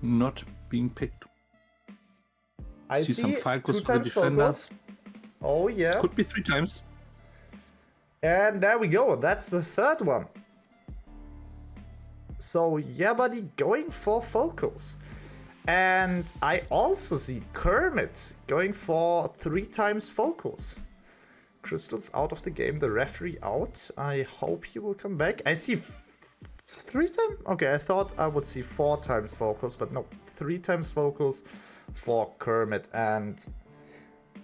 not being picked. I see some Falcos 2 for the times defenders. focus. Oh yeah. Could be 3 times. And there we go. That's the third one. So Yeahbuddy going for focus. And I also see Kermit going for 3 times focus. Crystal's out of the game, the referee out. I hope he will come back. I see 3 times? Okay, I thought I would see 4 times focus, but no, 3 times focus for Kermit. And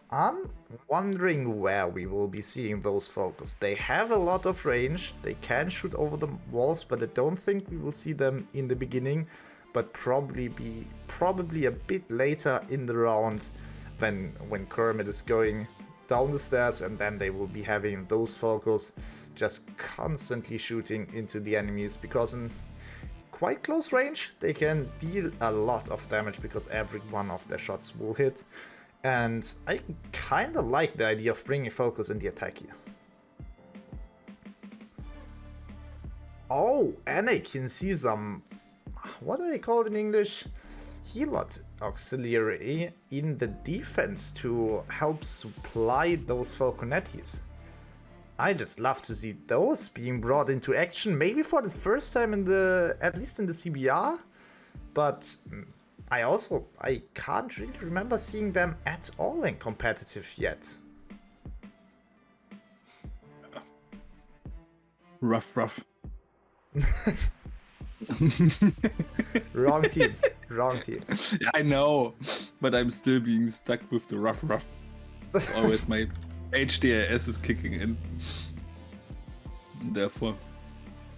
I'm wondering where we will be seeing those focus. They have a lot of range, they can shoot over the walls, but I don't think we will see them in the beginning, but probably a bit later in the round when Kermit is going down the stairs, and then they will be having those focus just constantly shooting into the enemies, because in quite close range they can deal a lot of damage because every one of their shots will hit. And I kinda like the idea of bringing focus in the attack here. Oh, and I can see some, what do they call it in English? Helot auxiliary in the defense to help supply those Falconettis. I just love to see those being brought into action, maybe for the first time at least in the CBR, but I can't really remember seeing them at all in competitive yet. Rough. Wrong team. Yeah, I know, but I'm still being stuck with the rough. It's always my HDRS is kicking in. Therefore,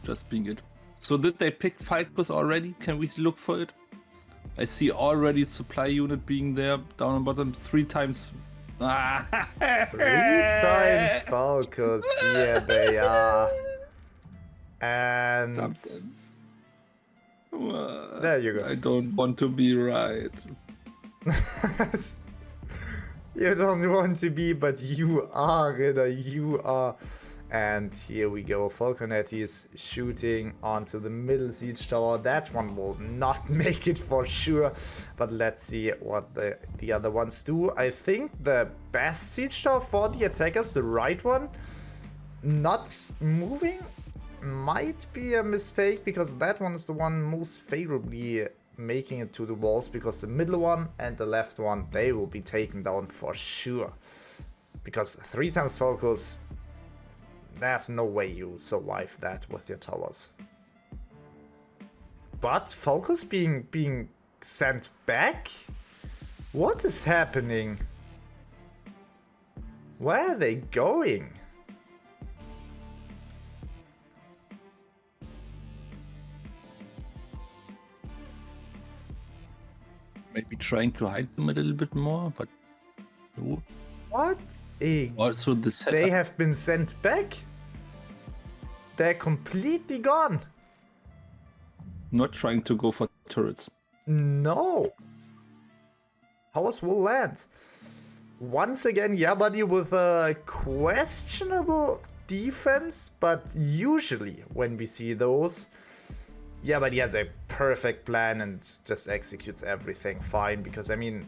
just being it. So did they pick Falcos already? Can we look for it? I see already supply unit being there down on bottom 3 times. 3 times Falcons, yeah they are. And Sometimes. There you go. I don't want to be right. You don't want to be, but you are, Ritter, you are. And here we go, Falconetti is shooting onto the middle siege tower. That one will not make it for sure, but let's see what the other ones do. I think the best siege tower for the attackers, the right one, not moving, might be a mistake, because that one is the one most favorably making it to the walls, because the middle one and the left one, they will be taken down for sure. Because 3 times focus, there's no way you survive that with your towers. But focus being sent back? What is happening? Where are they going? Maybe trying to hide them a little bit more, but no. What? Also the setup. They have been sent back? They're completely gone. Not trying to go for turrets. No. House will land. Once again, Yeahbuddy with a questionable defense, but usually when we see those, Yeahbuddy has a perfect plan and just executes everything fine, because I mean,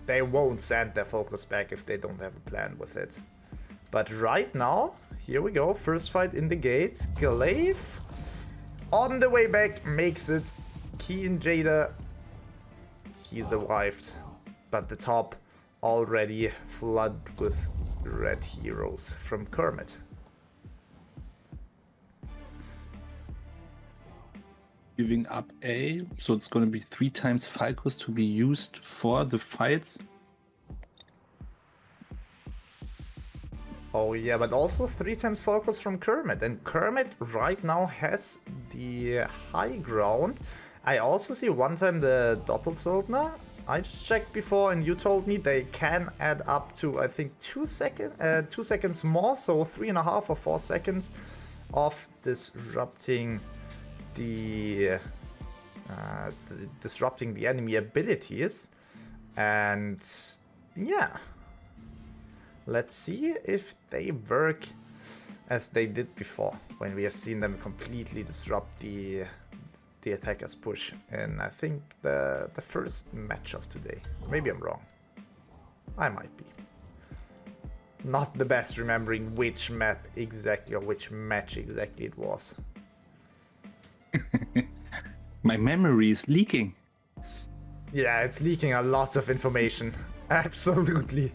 they won't send their focus back if they don't have a plan with it. But right now, here we go, first fight in the gate. Glaive on the way back makes it. Keen Jada, he survived, but the top already flooded with red heroes from Kermit. Giving up A, so it's going to be 3 times Falcos to be used for the fights. Oh yeah, but also 3 times focus from Kermit, and Kermit right now has the high ground. I also see 1 time the Doppelsöldner. I just checked before and you told me they can add up to, I think, 2 seconds more, so 3.5 or 4 seconds of disrupting the enemy abilities. And yeah, let's see if they work as they did before, when we have seen them completely disrupt the the attackers push in, I think, the first match of today. Maybe I'm wrong. I might be. Not the best remembering which map exactly or which match exactly it was. My memory is leaking. Yeah, it's leaking a lot of information. Absolutely.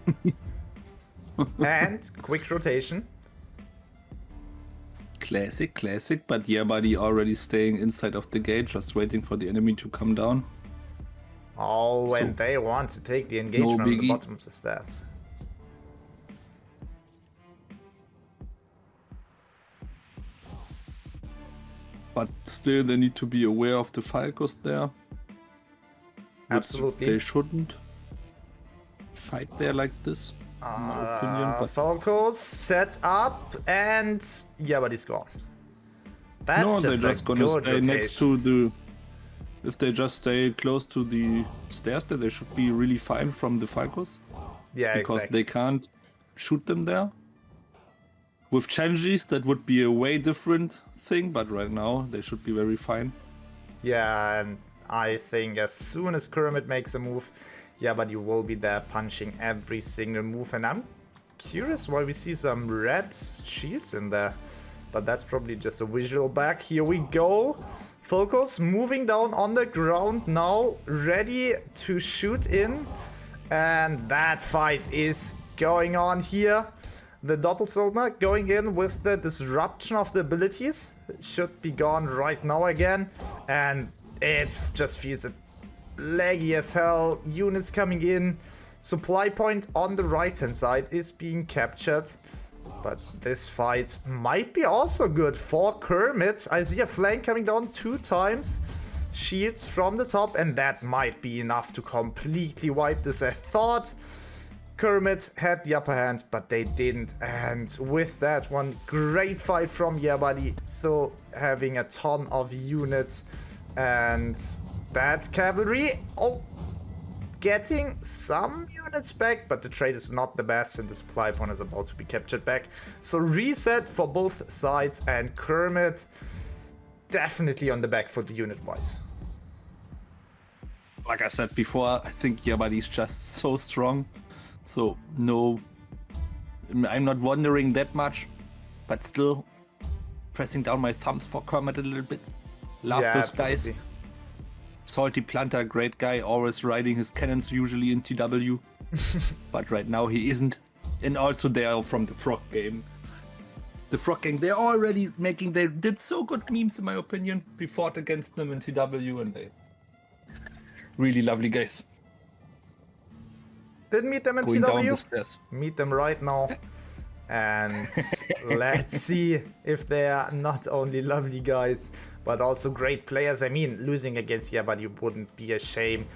And quick rotation. Classic, classic, but Yeahbuddy already staying inside of the gate, just waiting for the enemy to come down. Oh, and they want to take the engagement on the bottom of the stairs. But still, they need to be aware of the Falcos there. Absolutely. They shouldn't fight there like this, in my opinion. But Falcos set up, and Yeahbuddy's gone. That's no, just they're just gonna stay next to the... If they just stay close to the stairs there, they should be really fine from the Falcos. Yeah, because exactly. they can't shoot them there. With Shenjis, that would be a way different thing, but right now they should be very fine. Yeah, and I think as soon as Kermit makes a move, Yeahbuddy will be there punching every single move. And I'm curious why we see some red shields in there. But that's probably just a visual back. Here we go. Falcos moving down on the ground now, ready to shoot in. And that fight is going on here. The Doppelsoldner going in with the disruption of the abilities. It should be gone right now again. And it just feels laggy as hell. Units coming in. Supply point on the right hand side is being captured. But this fight might be also good for Kermit. I see a flank coming down 2 times. Shields from the top, and that might be enough to completely wipe this. I thought Kermit had the upper hand, but they didn't. And with that one, great fight from Yeahbuddy. Still having a ton of units. And that cavalry, getting some units back, but the trade is not the best, and the supply point is about to be captured back. So reset for both sides, and Kermit definitely on the back foot unit-wise. Like I said before, I think Yeahbuddy is just so strong. So no, I'm not wondering that much, but still pressing down my thumbs for Kermit a little bit. Love those guys. Salty Planter, great guy, always riding his cannons usually in TW. But right now he isn't. And also they are from the Frog game. The Frog gang, they're already making, they did so good memes in my opinion. We fought against them in TW and they really lovely guys. Didn't meet them in Going TW. Down the stairs. Meet them right now. And let's see if they are not only lovely guys, but also great players. I mean, losing against Yeahbuddy wouldn't be a shame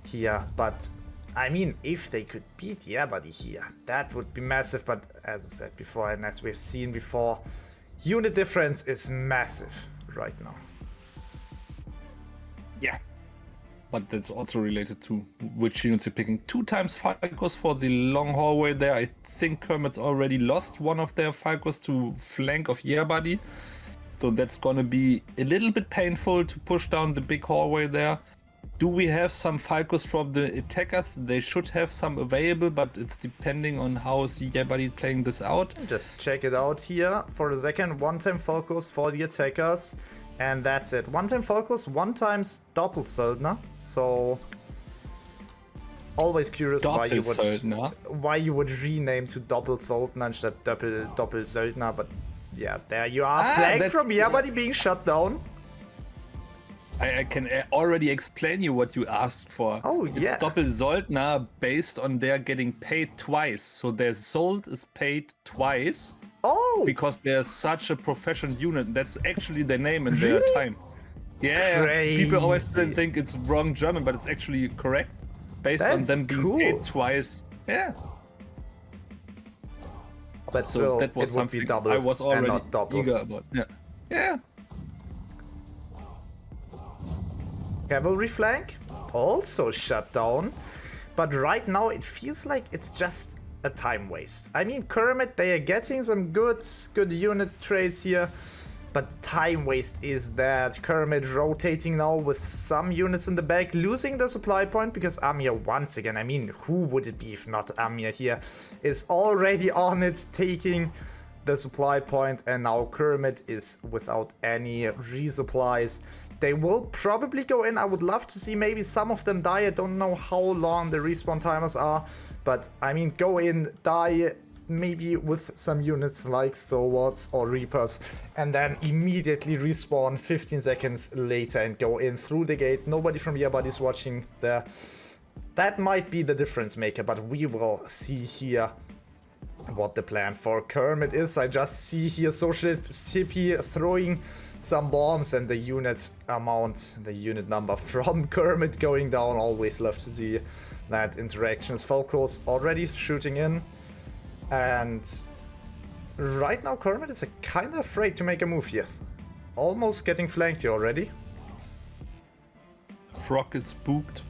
here. But, I mean, if they could beat Yeahbuddy here, that would be massive. But, as I said before, and as we've seen before, unit difference is massive right now. Yeah. But that's also related to which units you're picking. 2 times Falcos for the long hallway there. I think Kermit's already lost one of their Falcos to flank of Yeahbuddy. So that's gonna be a little bit painful to push down the big hallway there. Do we have some Falcos from the attackers? They should have some available, but it's depending on how Yeahbuddy playing this out. Just check it out here for a second. 1-time Falcos for the attackers. And that's it. 1-time Falcos, 1 times Doppelsöldner. So always curious why you would rename to Doppelsöldner instead of Doppelsöldner, but yeah, there you are. Flag from Yeahbuddy being shut down. I can already explain you what you asked for. Oh, yeah. It's Doppelsoldner based on their getting paid twice. So their sold is paid twice. Oh! Because they're such a professional unit. That's actually their name in Really? their time. Yeah, Crazy. People always think it's wrong German, but it's actually correct. Based on them being paid twice. Yeah. But So still, that was it would be something double I was and already not double. eager about. Yeah. Yeah. Cavalry flank also shut down. But right now it feels like it's just a time waste. I mean, Kermit, they are getting some good unit trades here. but time waste is that. Kermit rotating now with some units in the back, losing the supply point because Amir once again, I mean, who would it be if not Amir here, is already on it, taking the supply point, and now Kermit is without any resupplies. They will probably go in. I would love to see maybe some of them die. I don't know how long the respawn timers are, but I mean, go in, die, maybe with some units like Stalwarts or Reapers, and then immediately respawn 15 seconds later and go in through the gate. Nobody from Yeahbuddy is watching there. That might be the difference maker, but we will see here what the plan for Kermit is. I just see here Socialist Hippie throwing some bombs and the unit amount, the unit number from Kermit going down. Always love to see that interactions. Falco's already shooting in, and right now Kermit is kind of afraid to make a move here. Almost getting flanked here already. Frog is spooked.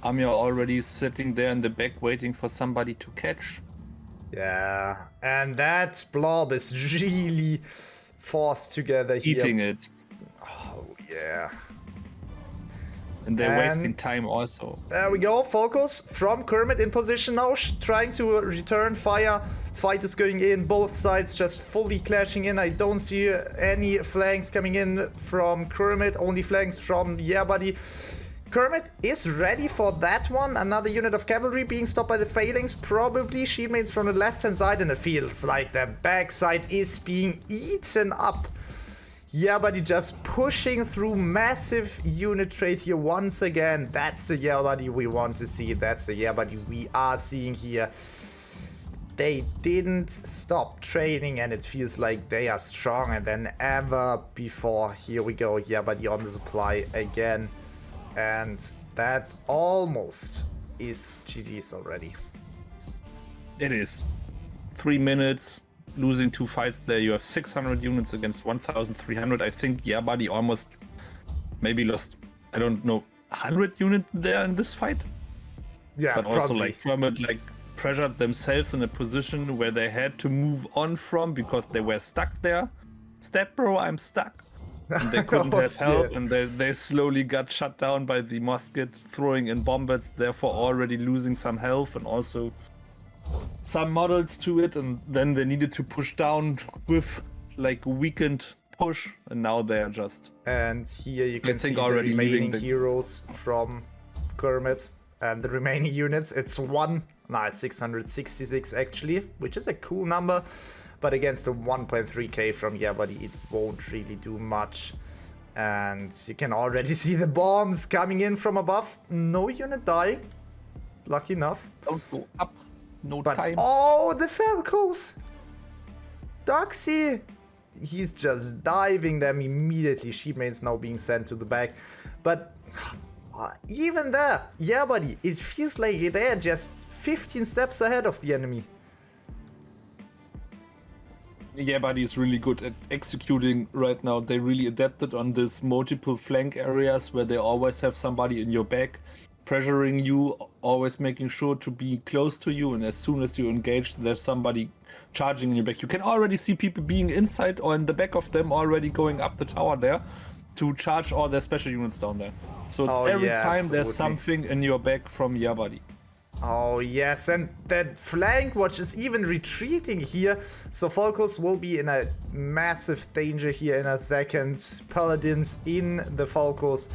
Amir already sitting there in the back waiting for somebody to catch. Yeah, and that blob is really forced together here. Eating it. Oh, yeah. And they're wasting time also. There we go. Focus from Kermit in position now, trying to return fire. Fight is going in. Both sides just fully clashing in. I don't see any flanks coming in from Kermit. Only flanks from Yeahbuddy. Kermit is ready for that one. Another unit of cavalry being stopped by the phalanx. Probably shieldmates from the left-hand side, and it feels like the backside is being eaten up. Yeahbuddy just pushing through massive unit trade here once again. That's the Yeahbuddy we want to see. That's the Yeahbuddy we are seeing here. They didn't stop training, and it feels like they are stronger than ever before. Here we go, Yeahbuddy on the supply again. And that almost is GG's already. It is. 3 minutes, losing 2 fights there. You have 600 units against 1,300. I think Yeahbuddy almost maybe lost, I don't know, 100 units there in this fight. Yeah, but also probably. like Kermit pressured themselves in a position where they had to move on from because they were stuck there. Step bro, I'm stuck. And they couldn't have help, and they slowly got shut down by the musket throwing in bombers, therefore already losing some health and also some models to it, and then they needed to push down with like a weakened push, and now they're just... And here you can see the already remaining heroes from Kermit and the remaining units. It's 666 actually, which is a cool number. But against a 1.3k from Yeahbuddy, it won't really do much. And you can already see the bombs coming in from above. No unit dying. Lucky enough. Don't go up. No But, time. oh, the Falcos! Doxy! He's just diving them immediately. Sheepmane's now being sent to the back. But even there, Yeahbuddy, it feels like they're just 15 steps ahead of the enemy. Yeahbuddy is really good at executing right now. They really adapted on this multiple flank areas where they always have somebody in your back, pressuring you, always making sure to be close to you, and as soon as you engage, there's somebody charging in your back. You can already see people being inside or in the back of them already going up the tower there to charge all their special units down there. So it's every time there's something in your back from Yeahbuddy. Oh yes, and that flank watch is even retreating here, so Falcos will be in a massive danger here in a second. Paladins in the Falcos,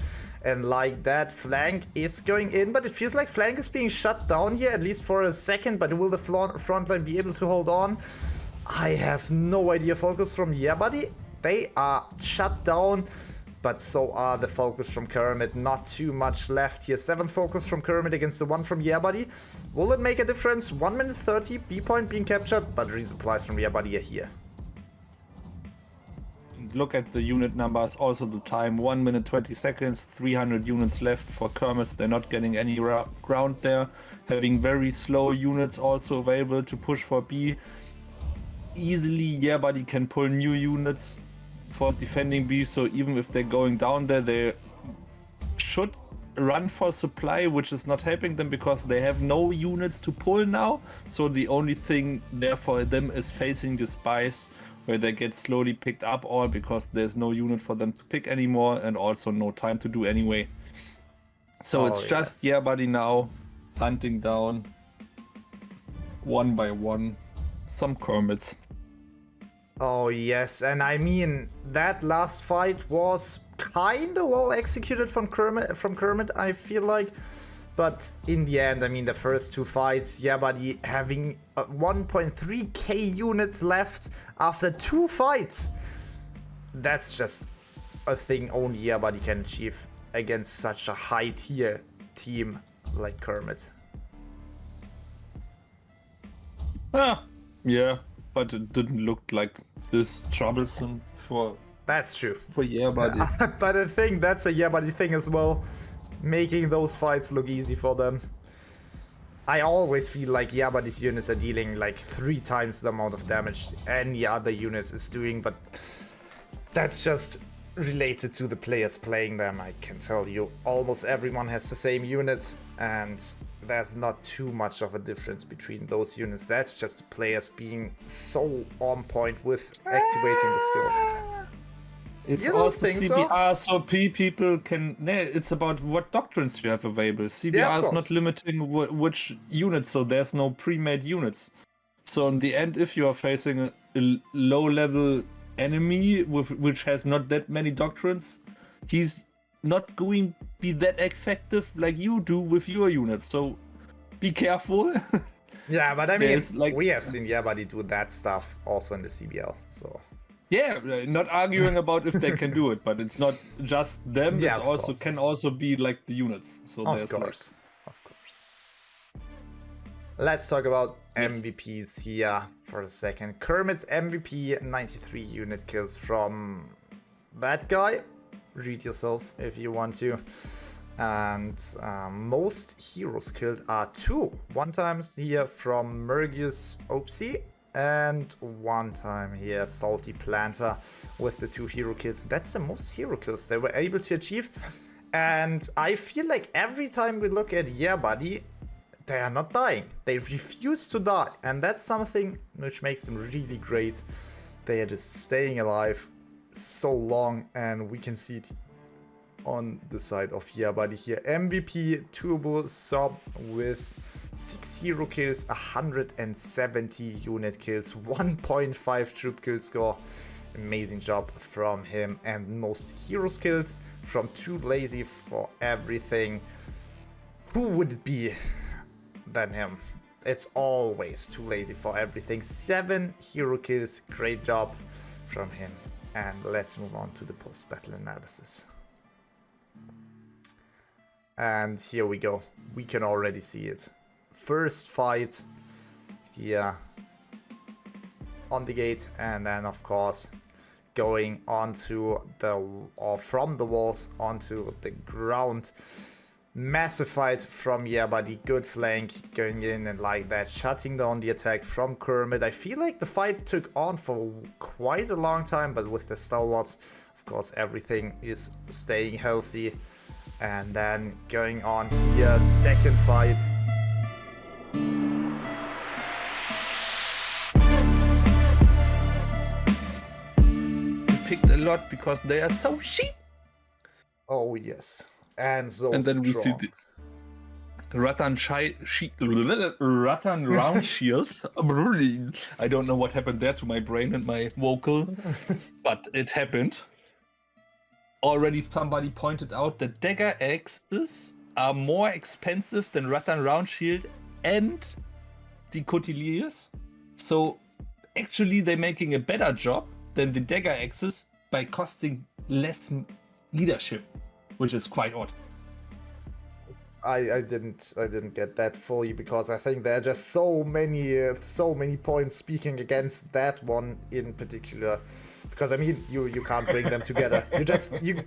and like that, flank is going in, but it feels like flank is being shut down here, at least for a second, but will the front line be able to hold on? I have no idea. Falcos from Yeahbuddy, they are shut down. But so are the focus from Kermit. Not too much left here. 7th focus from Kermit against the 1 from Yeahbuddy. Will it make a difference? 1 minute 30, B point being captured, but resupplies from Yeahbuddy are here. Look at the unit numbers, also the time, 1 minute 20 seconds, 300 units left for Kermit. They're not getting any ground there. Having very slow units also available to push for B. Easily Yeahbuddy can pull new units for defending B, so even if they're going down there, they should run for supply, which is not helping them because they have no units to pull now. So the only thing there for them is facing the spies where they get slowly picked up all because there's no unit for them to pick anymore and also no time to do anyway. So it's just Yeahbuddy now hunting down one by one some Kermits. Oh yes, and I mean that last fight was kind of well executed from Kermit, I feel like. But in the end, I mean the first two fights, Yeahbuddy having 1.3k units left after 2 fights. That's just a thing only Yeahbuddy can achieve against such a high tier team like Kermit. Yeah, but it didn't look like this troublesome for That's true. For Yeahbuddy. But I think that's a Yeahbuddy thing as well, making those fights look easy for them. I always feel like Yeahbuddy's units are dealing like 3 times the amount of damage any other units is doing, but that's just related to the players playing them. I can tell you, almost everyone has the same units, and there's not too much of a difference between those units. That's just the players being so on point with activating the skills. It's also CBR, so people can... It's about what doctrines you have available. CBR is not limiting which units, so there's no pre-made units. So in the end, if you are facing a low-level enemy which has not that many doctrines, he's not going to be that effective like you do with your units. So be careful. Yeah, but I mean, we have seen Yeahbuddy do that stuff also in the CBL, so... Yeah, not arguing about if they can do it, but it's not just them. Yeah, it's also can also be like the units. So of course. Let's talk about MVPs here for a second. Kermit's MVP, 93 unit kills from that guy. Read yourself if you want to. And most heroes killed are 2. One time here from Mergius Opsi. And one time here, Salty Planter with the 2 hero kills. That's the most hero kills they were able to achieve. And I feel like every time we look at Yeahbuddy, they are not dying. They refuse to die. And that's something which makes them really great. They are just staying alive so long. And we can see it on the side of Yeahbuddy here. MVP Turbo Sub with 6 hero kills, 170 unit kills, 1.5 troop kill score. Amazing job from him. And most heroes killed from Too Lazy for Everything. Who would it be than him? It's always Too Lazy for Everything. 7 hero kills, great job from him. And let's move on to the post-battle analysis. And here we go. We can already see it. First fight here on the gate, and then of course going onto from the walls onto the ground. Massive fight from Yeahbuddy, good flank going in and like that, shutting down the attack from Kermit. I feel like the fight took on for quite a long time, but with the Stalwarts, of course, everything is staying healthy. And then going on here, second fight. Picked a lot because they are so cheap. Oh yes, and so and then strong. We see the Rattan round shields. I don't know what happened there to my brain and my vocal, but it happened. Already somebody pointed out that dagger axes are more expensive than Rattan round shield and the Cotilliers. So actually they're making a better job than the dagger axes by costing less leadership, which is quite odd. I didn't get that fully, because I think there are just so many points speaking against that one in particular. Because I mean, you can't bring them together.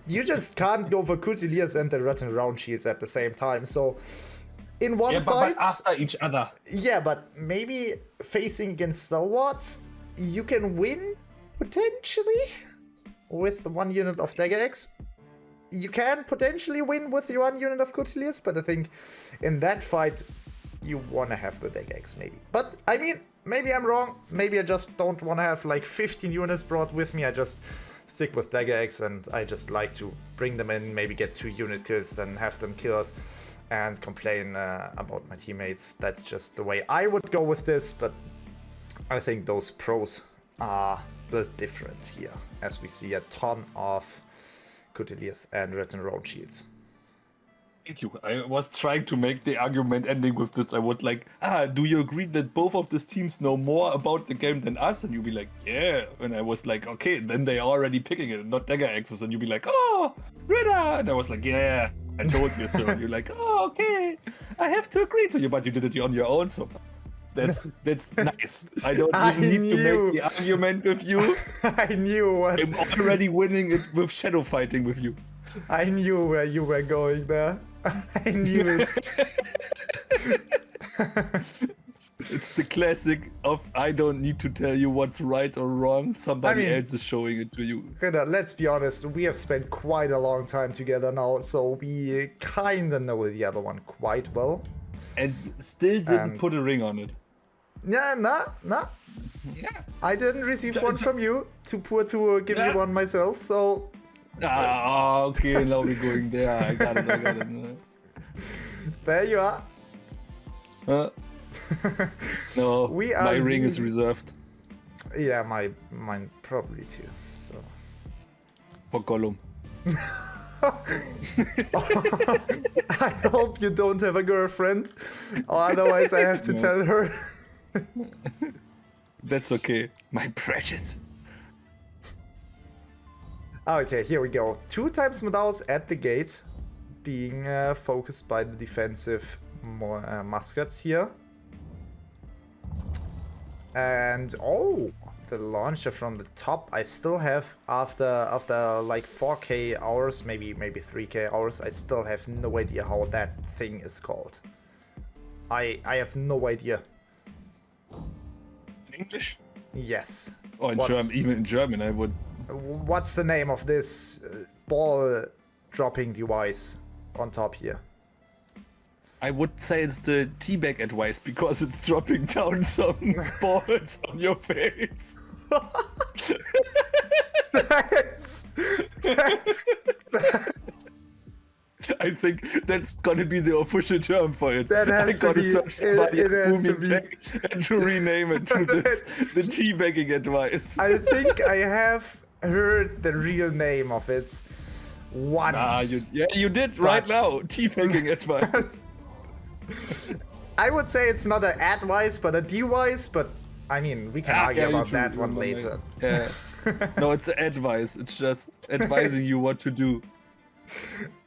You just can't go for Cotilliers and the Rattan round shields at the same time. So in one fight, but after each other. Yeah, but maybe facing against Stalwarts, you can win potentially with 1 unit of dagger axe. You can potentially win with your 1 unit of Cotilliers, but I think in that fight you want to have the dagger axe maybe. But I mean, Maybe I'm wrong. Maybe I just don't want to have like 15 units brought with me. I just stick with Dagger Eggs, and I just like to bring them in, maybe get 2 unit kills, then have them killed, and complain about my teammates. That's just the way I would go with this, but I think those pros are built different here, as we see a ton of Cotiliers and Rattan round shields. Thank you. I was trying to make the argument ending with this. I would like, do you agree that both of these teams know more about the game than us? And you'd be like, yeah. And I was like, okay, then they're already picking it, not Dagger Axes. And you'd be like, oh, Ritter. And I was like, yeah, I told you so. And you're like, oh, okay, I have to agree to you, but you did it on your own. So that's nice. I don't even need to make the argument with you. I knew what. I'm already winning it with shadow fighting with you. I knew where you were going there. I knew it. It's the classic of I don't need to tell you what's right or wrong. Somebody else is showing it to you. Let's be honest, we have spent quite a long time together now, so we kinda know the other one quite well. And still didn't put a ring on it. Nah. Yeah. I didn't receive one from you to give you one myself, so... Okay, now we're going there. I got it. There you are. No, my ring is reserved. Yeah, mine probably too. So for Gollum. I hope you don't have a girlfriend, or otherwise I have to tell her. That's okay, my precious. Okay, here we go. 2 times Medaus at the gate, being focused by the defensive muskets here. And the launcher from the top. I still have after like 4k hours, maybe 3k hours. I still have no idea how that thing is called. I have no idea. In English? Yes. Or in German? Even in German, I would. What's the name of this ball dropping device on top here? I would say it's the teabag advice because it's dropping down some balls on your face. I think that's gonna be the official term for it. That has to be. Search somebody and to rename it to this, the teabagging advice. I think I have heard the real name of it once. You did right now. Teabagging advice. I would say it's not an advice, but a device. But I mean, we can argue about that one later. Yeah. No, it's advice. It's just advising you what to do.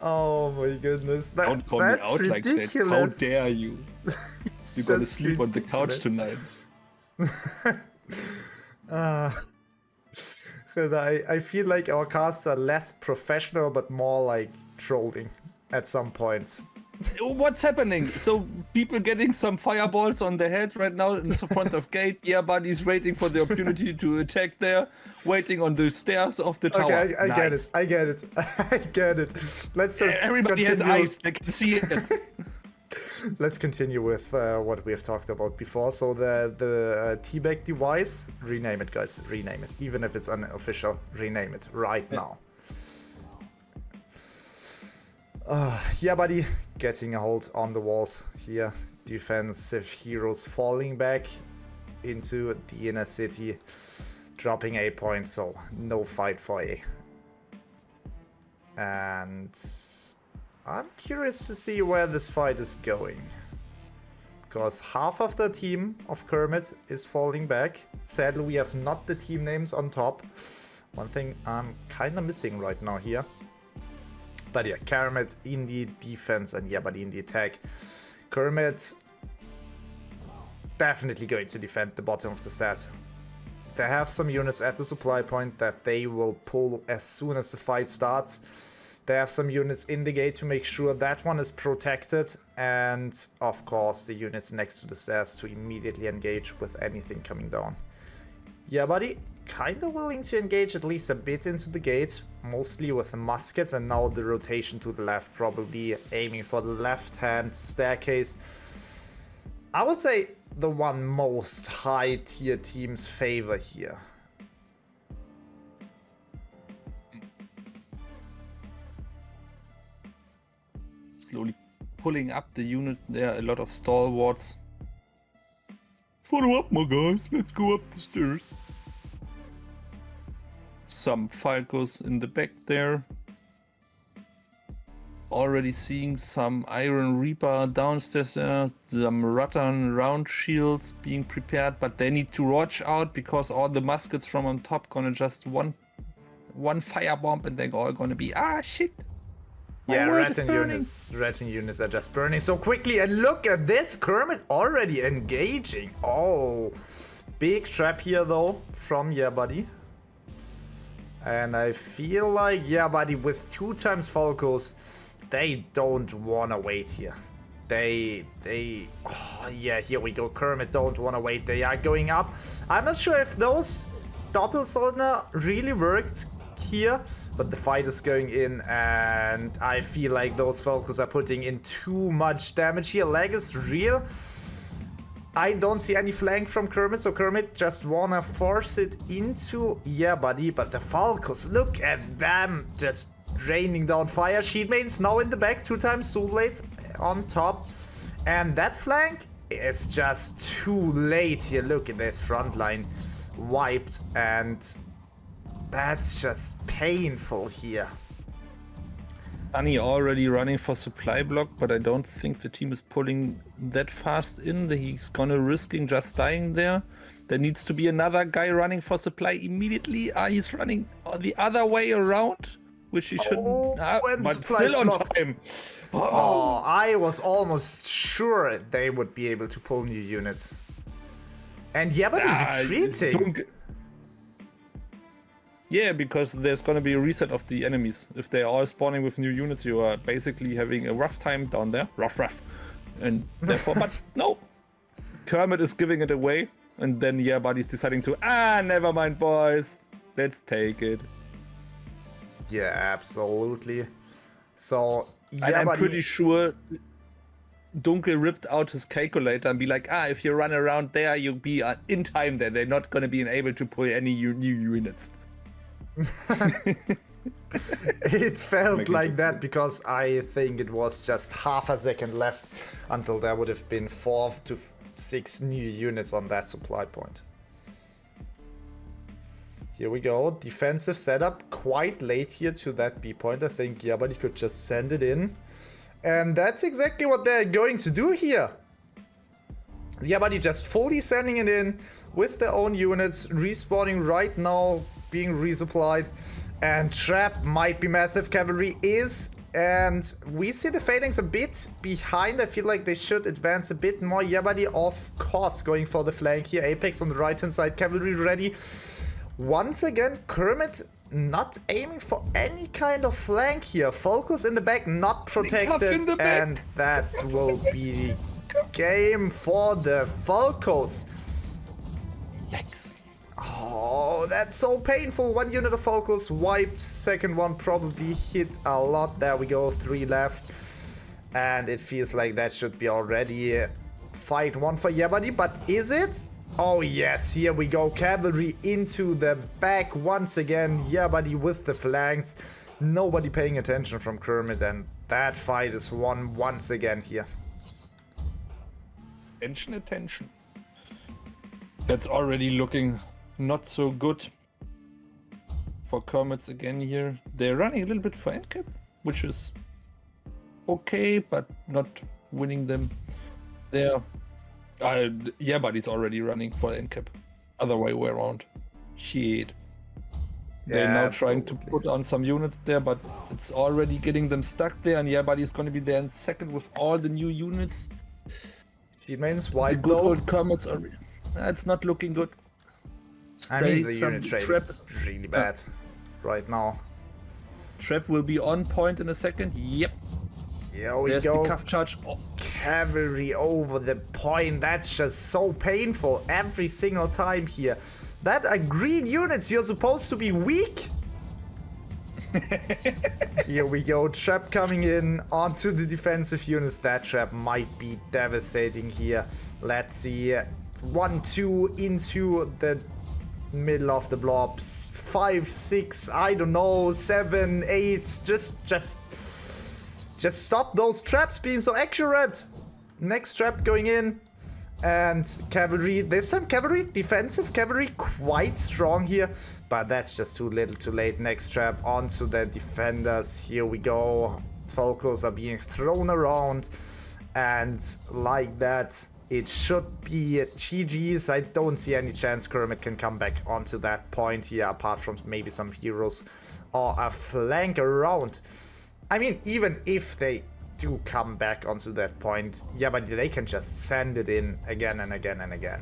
Oh my goodness! Don't call me out ridiculous. Like that. How dare you? You're gonna sleep on the couch tonight. I feel like our casts are less professional, but more like trolling at some points. What's happening? So people getting some fireballs on their head right now in the front of gate. Yeahbuddy's waiting for the opportunity to attack there, waiting on the stairs of the tower. Okay, I get it. I get it. Let's just everybody continue. has eyes. They can see it. Let's continue with what we have talked about before. So the teabag device, rename it, guys. Rename it. Even if it's unofficial, rename it right now. Yeahbuddy getting a hold on the walls here. Defensive heroes falling back into the inner city, dropping A points, so no fight for A. And I'm curious to see where this fight is going, because half of the team of Kermit is falling back. Sadly, we have not the team names on top. One thing I'm kind of missing right now here. But yeah, Kermit in the defense and Yeahbuddy in the attack. Kermit definitely going to defend the bottom of the stairs. They have some units at the supply point that they will pull as soon as the fight starts. They have some units in the gate to make sure that one is protected. And of course the units next to the stairs to immediately engage with anything coming down. Yeahbuddy kind of willing to engage at least a bit into the gate, mostly with the muskets, and now the rotation to the left, probably aiming for the left hand staircase. I would say the one most high tier team's favor here. Slowly pulling up the units there, a lot of stalwarts. Follow up, my guys, let's go up the stairs. Some Falcos in the back there. Already seeing some Iron Reaper downstairs there, some Rattan round shields being prepared, but they need to watch out because all the muskets from on top gonna just one firebomb and they're all gonna be shit. Yeah, Rattan units are just burning so quickly, and look at this, Kermit already engaging. Oh, big trap here though from Yeahbuddy. And I feel like Yeahbuddy with 2 times Falcos, they don't wanna wait here. Oh yeah, here we go. Kermit don't wanna wait. They are going up. I'm not sure if those Doppelsoldner really worked here, but the fight is going in, and I feel like those Falcos are putting in too much damage here. Lag is real. I don't see any flank from Kermit, so Kermit just wanna force it into Yeahbuddy, but the Falcos, look at them just raining down fire. Shield Maidens now in the back, 2 times Soul Blades on top, and that flank is just too late here. Look at this front line wiped, and that's just painful here. Sunny already running for supply block, but I don't think the team is pulling that fast in. He's gonna risking just dying there. There needs to be another guy running for supply immediately. He's running the other way around, which he shouldn't. But still on time. Oh, I was almost sure they would be able to pull new units. And Yeahbuddy retreating. Yeah, because there's gonna be a reset of the enemies. If they're all spawning with new units, you are basically having a rough time down there. Rough. And therefore, but no. Kermit is giving it away, and then Yeahbuddy's deciding to, never mind, boys. Let's take it. Yeah, absolutely. So, I'm pretty sure Dunkel ripped out his calculator and be like, if you run around there, you'll be in time there. They're not gonna be able to pull any new units. It felt like that because I think it was just half a second left until there would have been 4 to 6 new units on that supply point. Here we go, defensive setup quite late here to that B point. I think Yeahbuddy could just send it in, and that's exactly what they're going to do here. Yeahbuddy just fully sending it in with their own units, respawning right now, being resupplied, and trap might be massive. Cavalry is, and we see the phalanx a bit behind. I feel like they should advance a bit more. Yeahbuddy, of course, going for the flank here. Apex on the right hand side, cavalry ready. Once again, Kermit not aiming for any kind of flank here. Focus in the back, not protected, and that will be game for the Falcos. Yikes. Oh, that's so painful. 1 unit of Falcos wiped. Second one probably hit a lot. There we go, 3 left. And it feels like that should be already fight 1 for Yeahbuddy, but is it? Oh yes, here we go. Cavalry into the back once again. Yeahbuddy with the flanks. Nobody paying attention from Kermit, and that fight is won once again here. Attention. That's already looking not so good for Kermit's again here. They're running a little bit for endcap, which is okay, but not winning them there. Yeahbuddy's already running for endcap. Other way around. Shit. They're now trying to put on some units there, but it's already getting them stuck there, and Yeahbuddy's gonna be there in second with all the new units. He means wide the good old Kermit's are... It's not looking good. I mean, the unit trade is really bad right now. Trap will be on point in a second. Yep. Here we There's go. the cuff charge. Oh. Cavalry over the point. That's just so painful every single time here. That are green units. You're supposed to be weak. Here we go. Trap coming in onto the defensive units. That trap might be devastating here. Let's see. 1, 2 into the middle of the blobs. 5, 6, I don't know, 7, 8. Just stop those traps being so accurate. Next trap going in. And cavalry, there's some cavalry, defensive cavalry, quite strong here, but that's just too little too late. Next trap onto the defenders. Here we go. Focals are being thrown around, and like that, it should be GG's. I don't see any chance Kermit can come back onto that point here, apart from maybe some heroes or a flank around. I mean, even if they do come back onto that point, yeah, but they can just send it in again and again and again.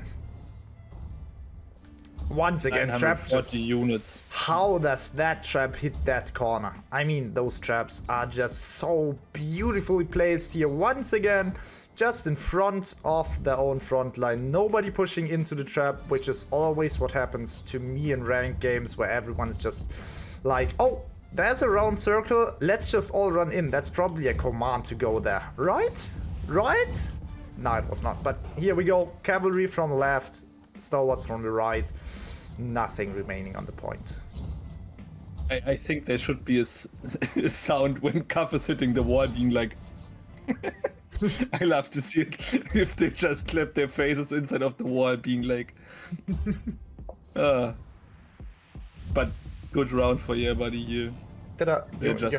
Once again, trap just... units. How does that trap hit that corner? I mean, those traps are just so beautifully placed here. Once again, just in front of their own front line. Nobody pushing into the trap, which is always what happens to me in ranked games, where everyone is just like, oh, there's a round circle, let's just all run in. That's probably a command to go there, right? Right? No, it was not, but here we go. Cavalry from the left, Stalwarts from the right. Nothing remaining on the point. I think there should be a sound when Cuff is hitting the wall being like... I love to see it if they just clap their faces inside of the wall being like... But good round for Yeahbuddy here. You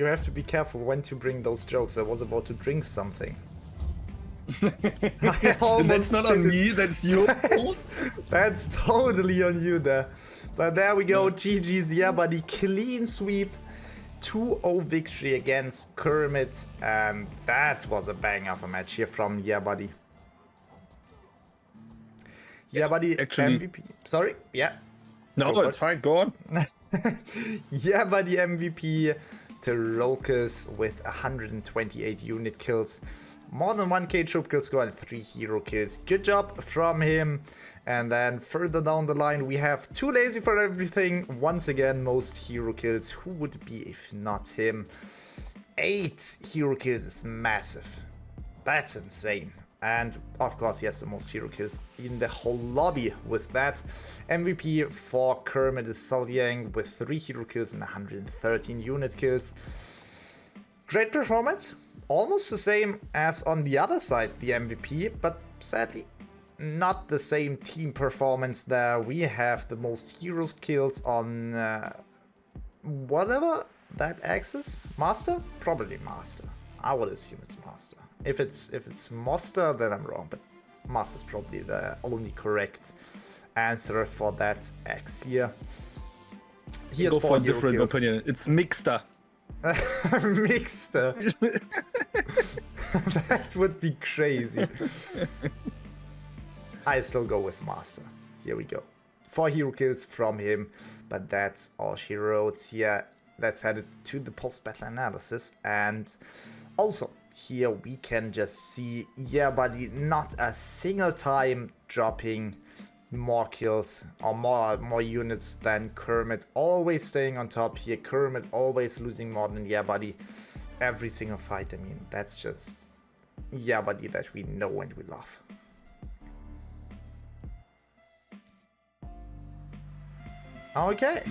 have to be careful when to bring those jokes. I was about to drink something. That's not on me, that's you. That's totally on you there. But there we go, GG's Yeahbuddy, clean sweep. 2-0 victory against Kermit, and that was a bang of a match here from Yeahbuddy. Yeahbuddy MVP. Sorry, yeah. No, it's fine, go on. Yeahbuddy MVP to Rolkis with 128 unit kills, more than 1k troop kill score and 3 hero kills. Good job from him. And then further down the line we have Too Lazy for Everything. Once again, most hero kills. Who would it be if not him? 8 hero kills is massive. That's insane. And of course he has the most hero kills in the whole lobby with that. MVP for Kermit is Zykalian with 3 hero kills and 113 unit kills. Great performance. Almost the same as on the other side, the MVP, but sadly not the same team performance there. We have the most hero kills on whatever that axis. Master? Probably Master. I would assume it's Master. If it's Monster, then I'm wrong, but Master is probably the only correct answer for that X here. Here's go for a different opinion. It's Mixter. Mixter. That would be crazy. I still go with Master. Here we go. 4 hero kills from him, but that's all she wrote here. Let's head to the post-battle analysis, and also here we can just see Yeahbuddy not a single time dropping more kills or more units than Kermit. Always staying on top here. Kermit always losing more than Yeahbuddy every single fight. I mean, that's just Yeahbuddy that we know and we love. Okay.